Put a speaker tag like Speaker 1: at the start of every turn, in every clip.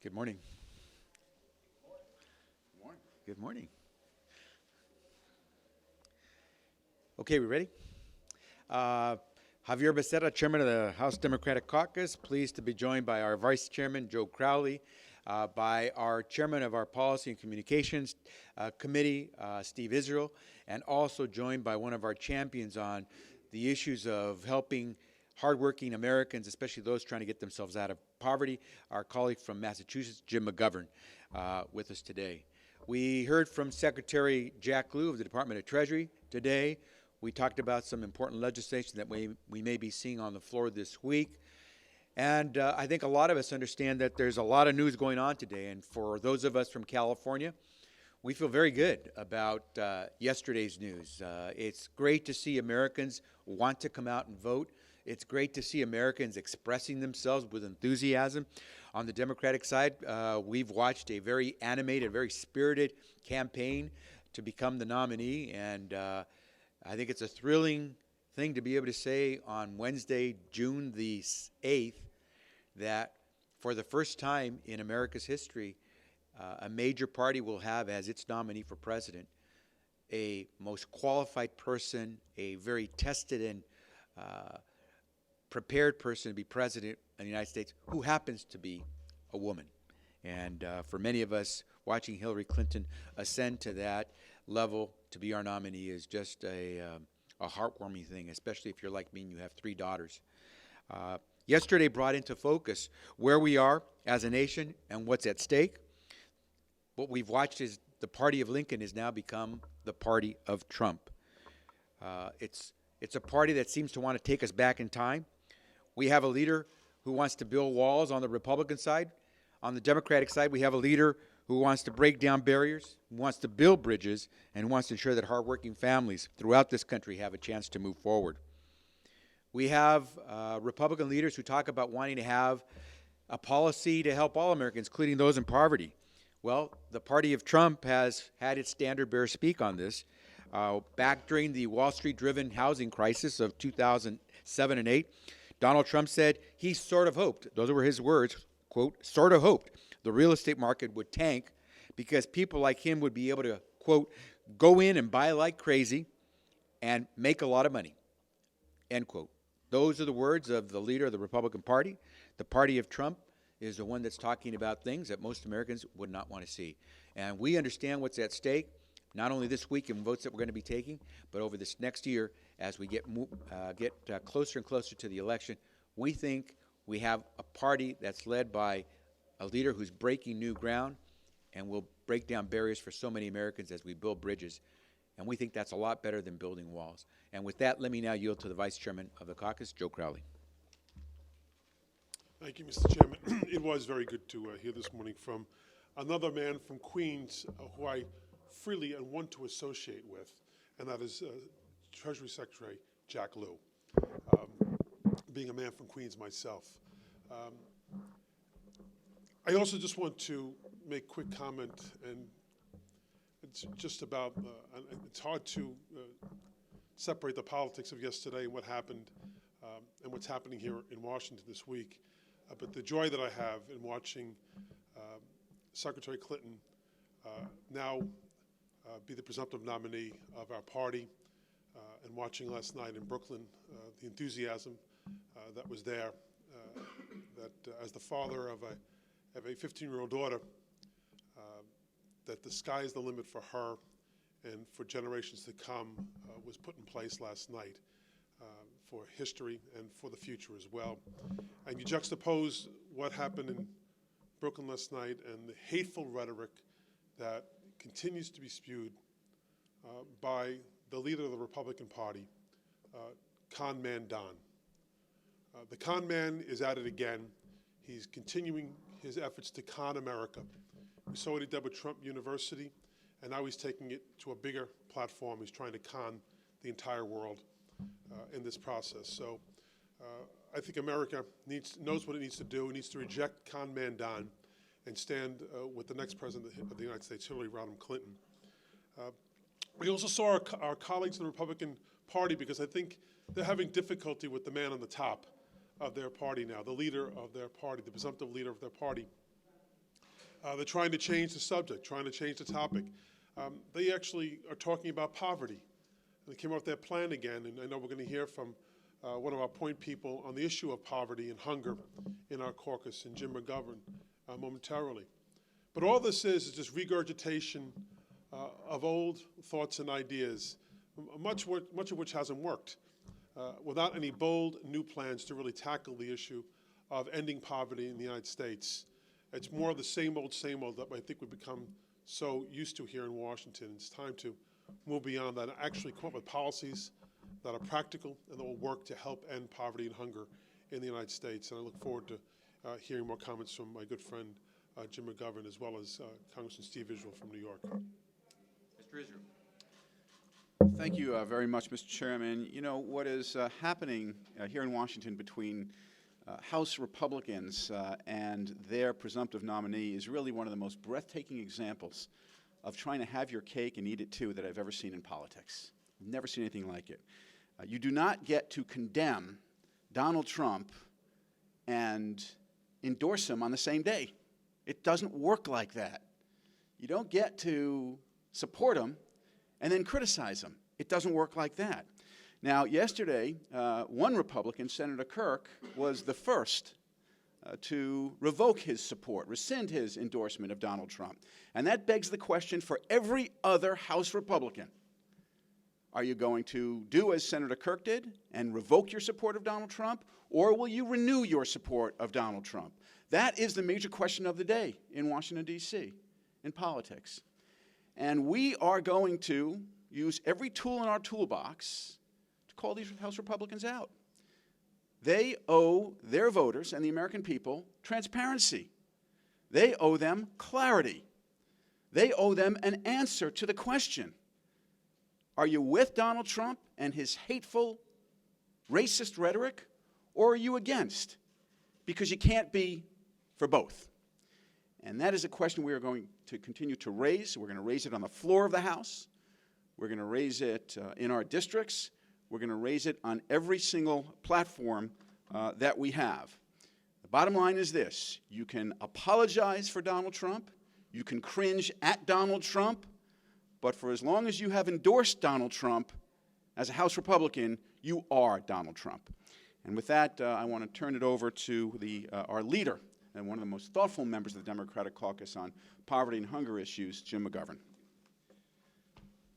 Speaker 1: Good morning. Good morning. Good morning. Okay, we ready? Javier Becerra, Chairman of the House Democratic Caucus, pleased to be joined by our Vice Chairman, Joe Crowley, by our Chairman of our Policy and Communications Committee, Steve Israel, and also joined by one of our champions on the issues of helping hardworking Americans, especially those trying to get themselves out of poverty, our colleague from Massachusetts, Jim McGovern, with us today. We heard from Secretary Jack Lew of the Department of Treasury today. We talked about some important legislation that we may be seeing on the floor this week. And I think a lot of us understand that there's a lot of news going on today. And for those of us from California, we feel very good about yesterday's news. It's great to see Americans want to come out and vote. It's great to see Americans expressing themselves with enthusiasm. On the Democratic side, we've watched a very animated, very spirited campaign to become the nominee, and I think it's a thrilling thing to be able to say on Wednesday, June the 8th, that for the first time in America's history, a major party will have as its nominee for president a most qualified person, a very tested and prepared person to be president of the United States who happens to be a woman. And for many of us, watching Hillary Clinton ascend to that level to be our nominee is just a heartwarming thing, especially if you're like me and you have 3 daughters. Yesterday brought into focus where we are as a nation and what's at stake. What we've watched is the party of Lincoln has now become the party of Trump. It's a party that seems to want to take us back in time. We have a leader who wants to build walls on the Republican side. On the Democratic side, we have a leader who wants to break down barriers, who wants to build bridges, and who wants to ensure that hardworking families throughout this country have a chance to move forward. We have Republican leaders who talk about wanting to have a policy to help all Americans, including those in poverty. Well, the party of Trump has had its standard bearer speak on this. Back during the Wall Street-driven housing crisis of 2007 and 8, Donald Trump said he sort of hoped, those were his words, quote, sort of hoped the real estate market would tank because people like him would be able to, quote, go in and buy like crazy and make a lot of money, end quote. Those are the words of the leader of the Republican Party. The party of Trump is the one that's talking about things that most Americans would not want to see. And we understand what's at stake, not only this week in votes that we're going to be taking, but over this next year as we get closer and closer to the election. We think we have a party that's led by a leader who's breaking new ground and will break down barriers for so many Americans as we build bridges. And we think that's a lot better than building walls. And with that, let me now yield to the Vice Chairman of the caucus, Joe Crowley.
Speaker 2: Thank you, Mr. Chairman. It was very good to hear this morning from another man from Queens who I freely and want to associate with, and that is Treasury Secretary Jack Lew, being a man from Queens myself. I also just want to make a quick comment, and it's just about, it's hard to separate the politics of yesterday and what happened and what's happening here in Washington this week. But the joy that I have in watching Secretary Clinton now be the presumptive nominee of our party, and watching last night in Brooklyn the enthusiasm that was there, that as the father of a 15-year-old daughter, that the sky is the limit for her and for generations to come was put in place last night for history and for the future as well. And you juxtapose what happened in Brooklyn last night and the hateful rhetoric that continues to be spewed by the leader of the Republican Party, con man Don. The con man is at it again. He's continuing his efforts to con America. We saw what he did with Trump University, and now he's taking it to a bigger platform. He's trying to con the entire world in this process. So I think America knows what it needs to do. It needs to reject con man Don and stand with the next president of the United States, Hillary Rodham Clinton. We also saw our colleagues in the Republican Party, because I think they're having difficulty with the man on the top of their party now, the leader of their party, the presumptive leader of their party, They're trying to change the subject, trying to change the topic. They actually are talking about poverty. They came up with their plan again, and I know we're going to hear from one of our point people on the issue of poverty and hunger in our caucus, and Jim McGovern, momentarily. But all this is just regurgitation of old thoughts and ideas, much of which hasn't worked, without any bold new plans to really tackle the issue of ending poverty in the United States. It's more of the same old that I think we've become so used to here in Washington. It's time to move beyond that and actually come up with policies that are practical and that will work to help end poverty and hunger in the United States. And I look forward to hearing more comments from my good friend Jim McGovern, as well as Congressman Steve Israel from New York.
Speaker 1: Mr. Israel.
Speaker 3: Thank you very much, Mr. Chairman. You know, what is happening here in Washington between House Republicans and their presumptive nominee is really one of the most breathtaking examples of trying to have your cake and eat it too that I've ever seen in politics. I've never seen anything like it. You do not get to condemn Donald Trump and endorse him on the same day. It doesn't work like that. You don't get to support him and then criticize him. It doesn't work like that. Now, yesterday, one Republican, Senator Kirk, was the first to revoke his support, rescind his endorsement of Donald Trump. And that begs the question for every other House Republican. Are you going to do as Senator Kirk did and revoke your support of Donald Trump, or will you renew your support of Donald Trump? That is the major question of the day in Washington, D.C., in politics. And we are going to use every tool in our toolbox to call these House Republicans out. They owe their voters and the American people transparency. They owe them clarity. They owe them an answer to the question, are you with Donald Trump and his hateful, racist rhetoric, or are you against? Because you can't be for both. And that is a question we are going to continue to raise. We're going to raise it on the floor of the House. We're going to raise it in our districts. We're going to raise it on every single platform that we have. The bottom line is this. You can apologize for Donald Trump. You can cringe at Donald Trump. But for as long as you have endorsed Donald Trump as a House Republican, you are Donald Trump. And with that, I want to turn it over to our leader and one of the most thoughtful members of the Democratic Caucus on poverty and hunger issues, Jim McGovern.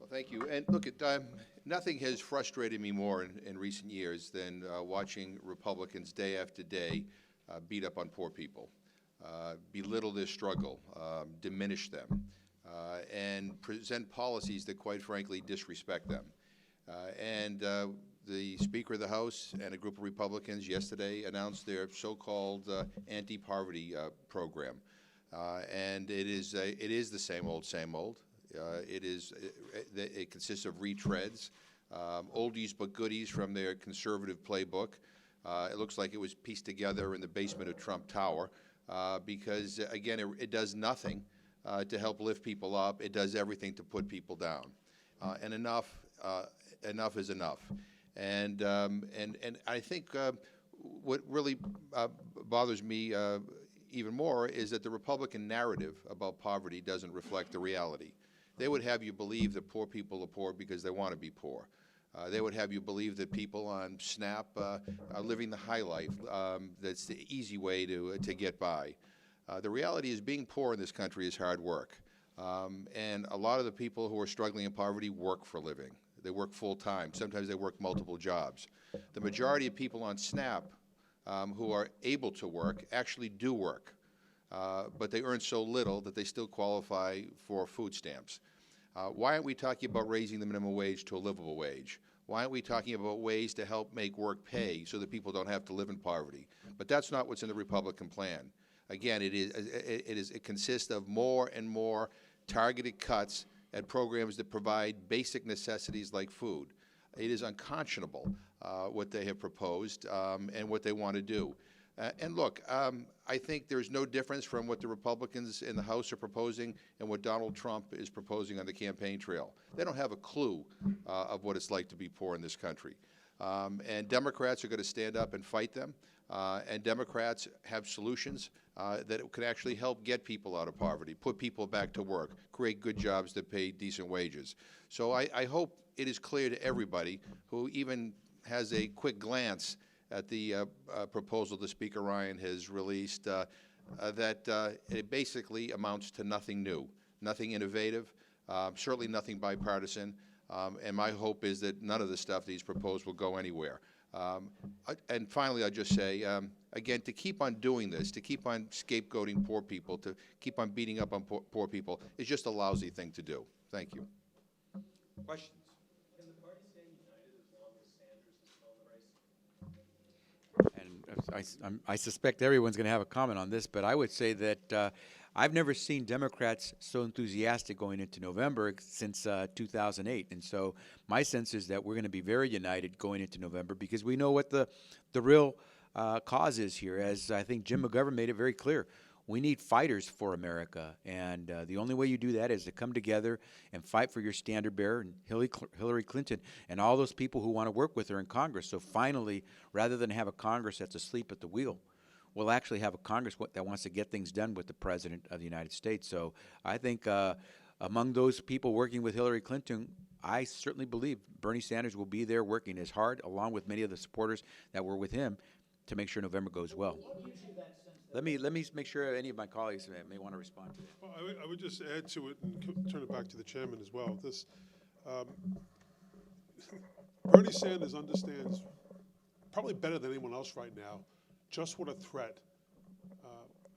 Speaker 4: Well, thank you. And look, nothing has frustrated me more in recent years than watching Republicans day after day beat up on poor people, belittle their struggle, diminish them, and present policies that, quite frankly, disrespect them. The Speaker of the House and a group of Republicans yesterday announced their so-called anti-poverty program, and it is the same old, same old. It consists of retreads, oldies but goodies from their conservative playbook. It looks like it was pieced together in the basement of Trump Tower because, again, it does nothing to help lift people up. It does everything to put people down. And enough is enough. And I think what really bothers me even more is that the Republican narrative about poverty doesn't reflect the reality. They would have you believe that poor people are poor because they want to be poor. They would have you believe that people on SNAP are living the high life. That's the easy way to get by. The reality is being poor in this country is hard work. And a lot of the people who are struggling in poverty work for a living. They work full-time. Sometimes they work multiple jobs. The majority of people on SNAP who are able to work actually do work, but they earn so little that they still qualify for food stamps. Why aren't we talking about raising the minimum wage to a livable wage? Why aren't we talking about ways to help make work pay so that people don't have to live in poverty? But that's not what's in the Republican plan. Again, it consists of more and more targeted cuts at programs that provide basic necessities like food. It is unconscionable what they have proposed and what they want to do. And look, I think there's no difference from what the Republicans in the House are proposing and what Donald Trump is proposing on the campaign trail. They don't have a clue of what it's like to be poor in this country. And Democrats are going to stand up and fight them. and Democrats have solutions that could actually help get people out of poverty, put people back to work, create good jobs that pay decent wages. So I hope it is clear to everybody who even has a quick glance at the proposal that Speaker Ryan has released that it basically amounts to nothing new, nothing innovative, certainly nothing bipartisan, and my hope is that none of the stuff that he's proposed will go anywhere. And finally, I'll just say, again, to keep on doing this, to keep on scapegoating poor people, to keep on beating up on poor people, is just a lousy thing to do. Thank you.
Speaker 1: Questions?
Speaker 5: Can the party stay united as long as Sanders is still in the race?
Speaker 1: And I suspect everyone's going to have a comment on this, but I would say that I've never seen Democrats so enthusiastic going into November since 2008. And so my sense is that we're going to be very united going into November because we know what the real cause is here. As I think Jim McGovern made it very clear, we need fighters for America. And the only way you do that is to come together and fight for your standard bearer, and Hillary Clinton, and all those people who want to work with her in Congress. So finally, rather than have a Congress that's asleep at the wheel, we'll actually have a Congress that wants to get things done with the President of the United States. So I think among those people working with Hillary Clinton, I certainly believe Bernie Sanders will be there working as hard, along with many of the supporters that were with him, to make sure November goes well. Let me make sure any of my colleagues may want to respond to that.
Speaker 2: Well, I would just add to it and turn it back to the chairman as well. This Bernie Sanders understands probably better than anyone else right now just what a threat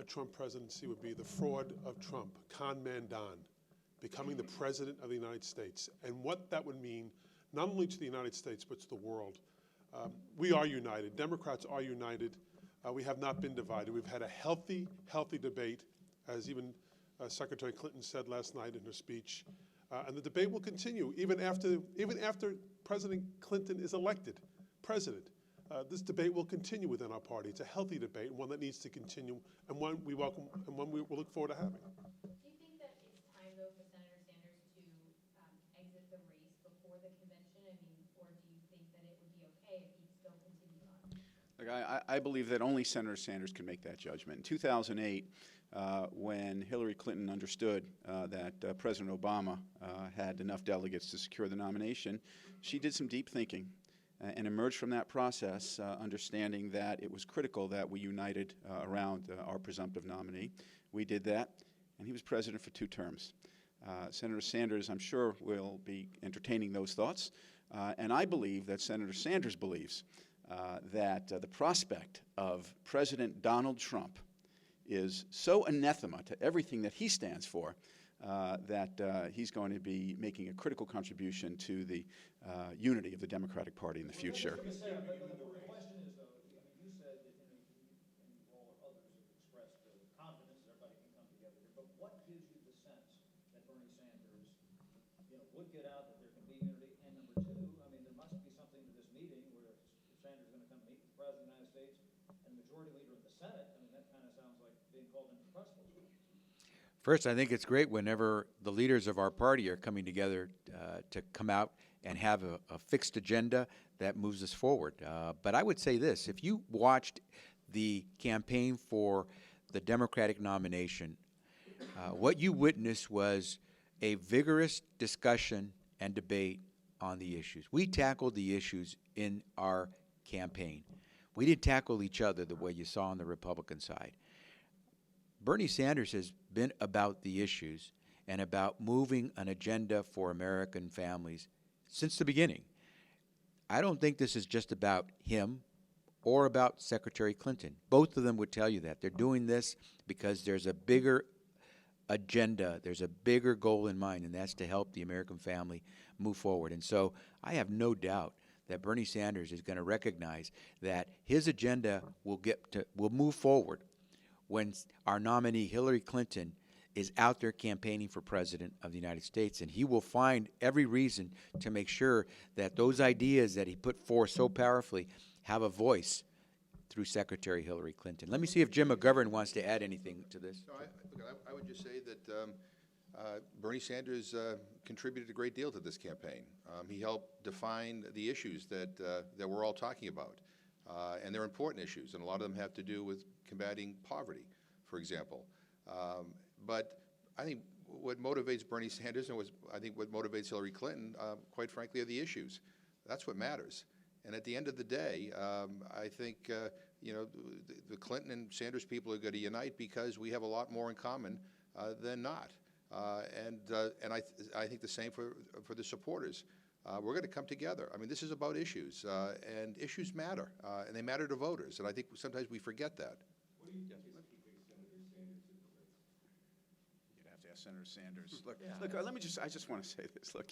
Speaker 2: a Trump presidency would be. The fraud of Trump, con man Don, becoming the president of the United States, and what that would mean not only to the United States but to the world. We are united. Democrats are united. We have not been divided. We've had a healthy debate, as even Secretary Clinton said last night in her speech, and the debate will continue even after President Clinton is elected president. This debate will continue within our party. It's a healthy debate, and one that needs to continue, and one we welcome, and one we will look forward to having.
Speaker 6: Do you think that it's time, though, for Senator Sanders to exit the race before the convention? I mean, or do you think that it would be okay if he still continued on?
Speaker 3: Look, I believe that only Senator Sanders can make that judgment. In 2008, when Hillary Clinton understood that President Obama had enough delegates to secure the nomination, she did some deep thinking and emerged from that process understanding that it was critical that we united around our presumptive nominee. We did that, and he was president for 2 terms. Senator Sanders, I'm sure, will be entertaining those thoughts, and I believe that Senator Sanders believes that the prospect of President Donald Trump is so anathema to everything that he stands for that he's going to be making a critical contribution to the unity of the Democratic Party in the future.
Speaker 5: The question is, though, I mean, you said that and all others have expressed confidence that everybody can come together here, but what gives you the sense that Bernie Sanders, would get out, that there can be unity? And number 2, I mean, there must be something to this meeting where Sanders is going to come meet with the President of the United States and the majority leader of the Senate. I mean, that kind of sounds like being called into press.
Speaker 1: First, I think it's great whenever the leaders of our party are coming together to come out and have a fixed agenda that moves us forward. But I would say this, if you watched the campaign for the Democratic nomination, what you witnessed was a vigorous discussion and debate on the issues. We tackled the issues in our campaign. We didn't tackle each other the way you saw on the Republican side. Bernie Sanders has been about the issues and about moving an agenda for American families since the beginning. I don't think this is just about him or about Secretary Clinton. Both of them would tell you that. They're doing this because there's a bigger agenda, there's a bigger goal in mind, and that's to help the American family move forward. And so I have no doubt that Bernie Sanders is going to recognize that his agenda will move forward when our nominee Hillary Clinton is out there campaigning for President of the United States, and he will find every reason to make sure that those ideas that he put forth so powerfully have a voice through Secretary Hillary Clinton. Let me see if Jim McGovern wants to add anything to this.
Speaker 4: No, I would just say that Bernie Sanders contributed a great deal to this campaign. He helped define the issues that we're all talking about. And they're important issues, and a lot of them have to do with combating poverty, for example. But I think what motivates Bernie Sanders and I think what motivates Hillary Clinton, quite frankly, are the issues. That's what matters. And at the end of the day, I think the Clinton and Sanders people are going to unite because we have a lot more in common than not. And I think the same for the supporters. We're going to come together. I mean, this is about issues, and issues matter, and they matter to voters. And I think sometimes we forget that.
Speaker 3: What do you think is keeping Senator Sanders in the race? You'd have to ask Senator Sanders. Look, I just want to say this. Look,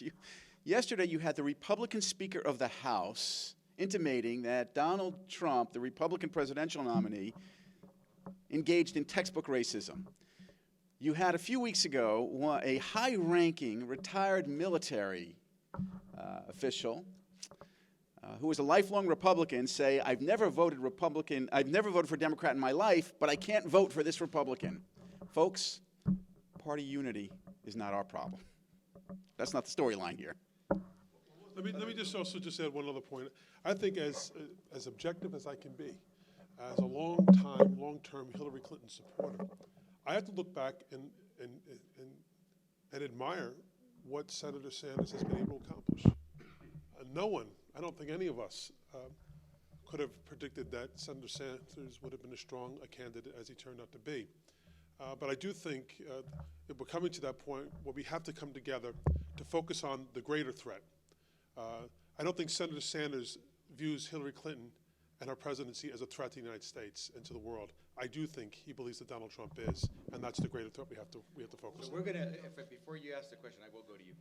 Speaker 3: yesterday you had the Republican Speaker of the House intimating that Donald Trump, the Republican presidential nominee, engaged in textbook racism. You had a few weeks ago a high-ranking retired military official who was a lifelong Republican say, I've never voted for Democrat in my life, but I can't vote for this Republican. Folks, party unity is not our problem. That's not the storyline here.
Speaker 2: Let me just also add one other point. I think as objective as I can be, as a long-term Hillary Clinton supporter, I have to look back and admire what Senator Sanders has been able to accomplish. No one, I don't think any of us, could have predicted that Senator Sanders would have been as strong a candidate as he turned out to be. But I do think that we're coming to that point where we have to come together to focus on the greater threat. I don't think Senator Sanders views Hillary Clinton and her presidency as a threat to the United States and to the world. I do think he believes that Donald Trump is, and that's the greater threat we have to focus
Speaker 1: So
Speaker 2: on.
Speaker 1: we're going to, before you ask the question, I will go to you.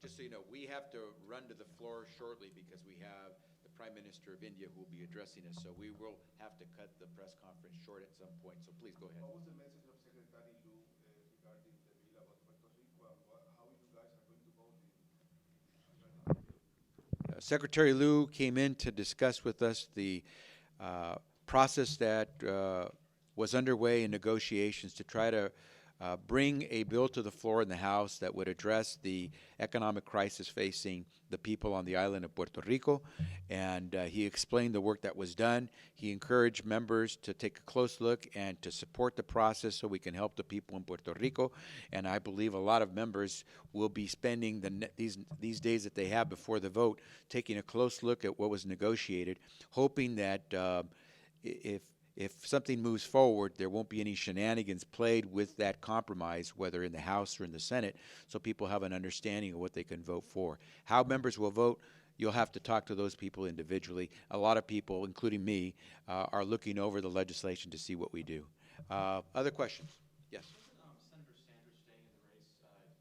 Speaker 1: Just so you know, we have to run to the floor shortly because we have the Prime Minister of India who will be addressing us. So we will have to cut the press conference short at some point. So please go ahead.
Speaker 7: What was the message of Secretary Liu regarding the bill about Puerto Rico and how you guys are going to vote
Speaker 1: Secretary Liu came in to discuss with us the process that was underway in negotiations to try to bring a bill to the floor in the House that would address the economic crisis facing the people on the island of Puerto Rico. And he explained the work that was done. He encouraged members to take a close look and to support the process so we can help the people in Puerto Rico. And I believe a lot of members will be spending these days that they have before the vote taking a close look at what was negotiated, hoping that if something moves forward, there won't be any shenanigans played with that compromise, whether in the House or in the Senate, so people have an understanding of what they can vote for. How members will vote, you'll have to talk to those people individually. A lot of people, including me, are looking over the legislation to see what we do. Other questions? Yes.
Speaker 8: Doesn't Senator Sanders staying in the race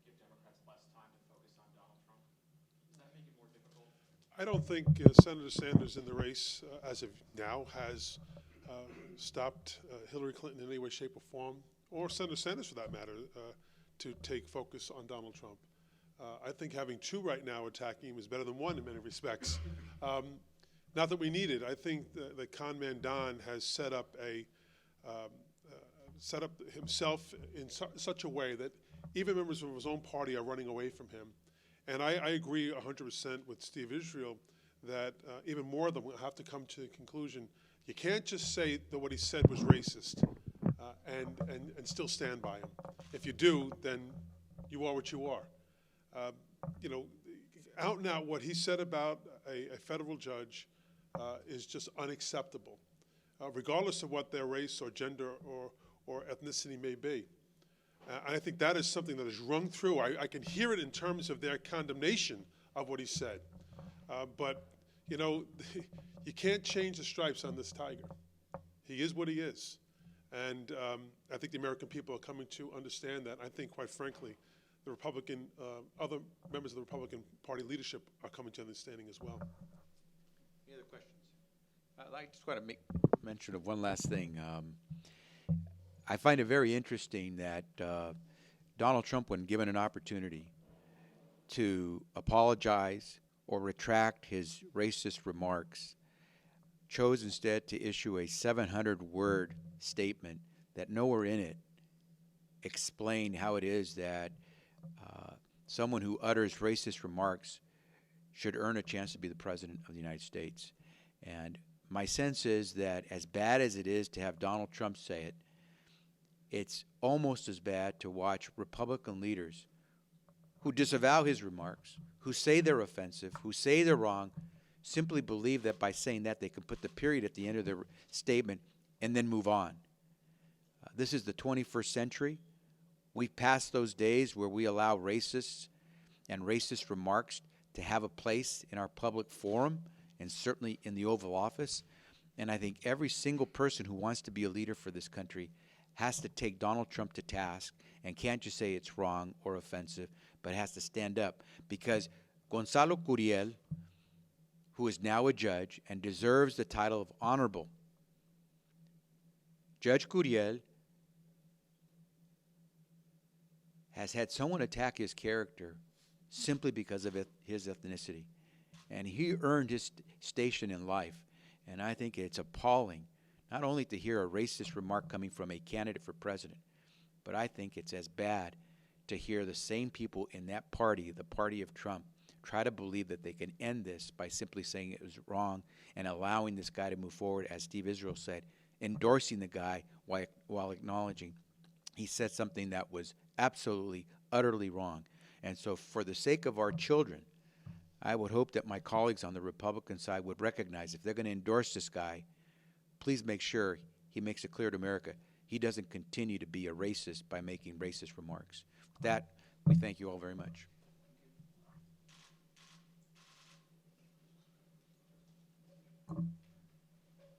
Speaker 8: give Democrats less time to focus on Donald Trump? Does that make it more difficult?
Speaker 2: I don't think Senator Sanders in the race, as of now, has stopped Hillary Clinton in any way, shape, or form, or Senator Sanders for that matter, to take focus on Donald Trump. I think having two right now attacking him is better than one in many respects. Not that we need it. I think that con man Don has set up himself in such a way that even members of his own party are running away from him. And I agree 100% with Steve Israel that even more of them will have to come to the conclusion you can't just say that what he said was racist and still stand by him. If you do, then you are what you are. Out and out, what he said about a federal judge is just unacceptable, regardless of what their race or gender or ethnicity may be. And I think that is something that is rung through. I can hear it in terms of their condemnation of what he said. But you can't change the stripes on this tiger. He is what he is. And I think the American people are coming to understand that. I think, quite frankly, the other members of the Republican Party leadership are coming to understanding as well.
Speaker 1: Any other questions? I just want to make mention of one last thing. I find it very interesting that Donald Trump, when given an opportunity to apologize or retract his racist remarks, chose instead to issue a 700-word statement that nowhere in it explained how it is that someone who utters racist remarks should earn a chance to be the President of the United States. And my sense is that as bad as it is to have Donald Trump say it, it's almost as bad to watch Republican leaders who disavow his remarks, who say they're offensive, who say they're wrong, simply believe that by saying that they can put the period at the end of their statement and then move on. This is the 21st century. We've passed those days where we allow racists and racist remarks to have a place in our public forum and certainly in the Oval Office. And I think every single person who wants to be a leader for this country has to take Donald Trump to task and can't just say it's wrong or offensive, but has to stand up. Because Gonzalo Curiel, who is now a judge and deserves the title of honorable, Judge Curiel has had someone attack his character simply because of his ethnicity. And he earned his station in life. And I think it's appalling, not only to hear a racist remark coming from a candidate for president, but I think it's as bad to hear the same people in that party, the party of Trump, try to believe that they can end this by simply saying it was wrong and allowing this guy to move forward, as Steve Israel said, endorsing the guy while acknowledging he said something that was absolutely, utterly wrong. And so for the sake of our children, I would hope that my colleagues on the Republican side would recognize if they're going to endorse this guy, please make sure he makes it clear to America he doesn't continue to be a racist by making racist remarks. With that, we thank you all very much.